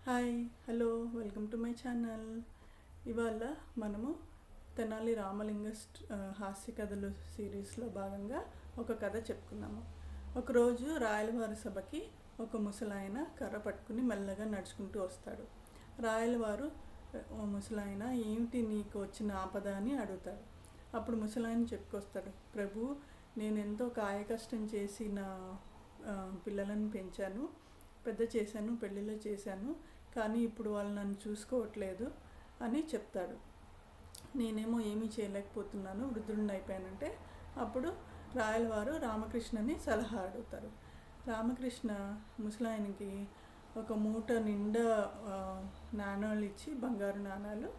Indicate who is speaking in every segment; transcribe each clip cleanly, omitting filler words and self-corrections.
Speaker 1: Hi hello welcome to my channel. ఇవాళ మనము తెనాలి రామలింగ హాస్య కథలు సిరీస్లో భాగంగా ఒక కథ చెప్పుకున్నాము. ఒకరోజు రాయలవారి సభకి ఒక ముసలాయన కర్ర పట్టుకుని మెల్లగా నడుచుకుంటూ వస్తాడు. రాయలవారు ముసలాయన ఏమిటి నీకు వచ్చిన ఆపద అని అడుగుతాడు. అప్పుడు ముసలాయన చెప్పుకొస్తాడు, ప్రభు, నేను ఎంతో కాయకష్టం చేసి నా పిల్లలను పెంచాను, పెద్ద చేశాను, పెళ్ళిళ్ళు చేశాను, కానీ ఇప్పుడు వాళ్ళు నన్ను చూసుకోవట్లేదు అని చెప్తాడు. నేనేమో ఏమీ చేయలేకపోతున్నాను, వృద్ధుడిని అయిపోయానంటే అప్పుడు రాయలవారు రామకృష్ణని సలహా అడుగుతారు. రామకృష్ణ ముసలాయనకి ఒక మూట నిండా నాణాలు ఇచ్చి, బంగారు నాణాలు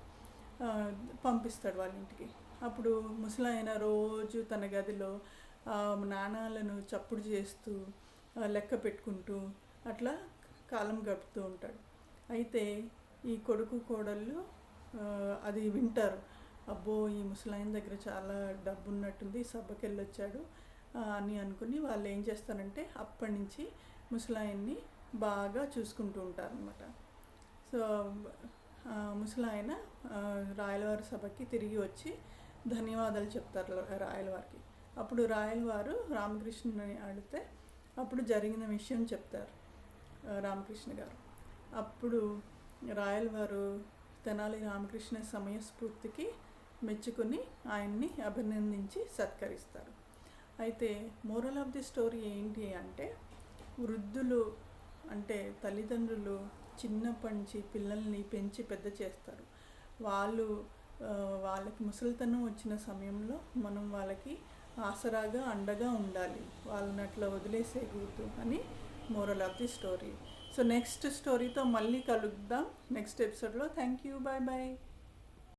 Speaker 1: పంపిస్తాడు వాళ్ళ ఇంటికి. అప్పుడు ముసలాయన రోజు తన గదిలో నాణాలను చప్పుడు చేస్తూ లెక్క పెట్టుకుంటూ అట్లా కాలం గడుపుతూ ఉంటాడు. అయితే ఈ కొడుకు కోడళ్ళు అది వింటారు. అబ్బో, ఈ ముసలాయన దగ్గర చాలా డబ్బు ఉన్నట్టుంది, సభకి వెళ్ళొచ్చాడు అని అనుకుని వాళ్ళు ఏం చేస్తారంటే అప్పటి నుంచి ముసలాయన్ని బాగా చూసుకుంటూ ఉంటారు అన్నమాట. సో ముసలాయన రాయలవారి సభకి తిరిగి వచ్చి ధన్యవాదాలు చెప్తారు రాయలవారికి. అప్పుడు రాయలవారు రామకృష్ణని అడిగితే అప్పుడు జరిగిన విషయం చెప్తారు రామకృష్ణ గారు. అప్పుడు రాయలవారు తెనాలి రామకృష్ణ సమయస్ఫూర్తికి మెచ్చుకుని ఆయన్ని అభినందించి సత్కరిస్తారు. అయితే మోరల్ ఆఫ్ ది స్టోరీ ఏంటి అంటే, వృద్ధులు అంటే తల్లిదండ్రులు చిన్నప్పటి నుంచి పిల్లల్ని పెంచి పెద్ద చేస్తారు. వాళ్ళకి ముసలితనం వచ్చిన సమయంలో మనం వాళ్ళకి ఆసరాగా అండగా ఉండాలి, వాళ్ళని అట్లా వదిలేసేయకూడదు అని moral of the story. So next స్టోరీతో మళ్ళీ కలుద్దాం నెక్స్ట్ ఎపిసోడ్లో. Thank you, bye bye.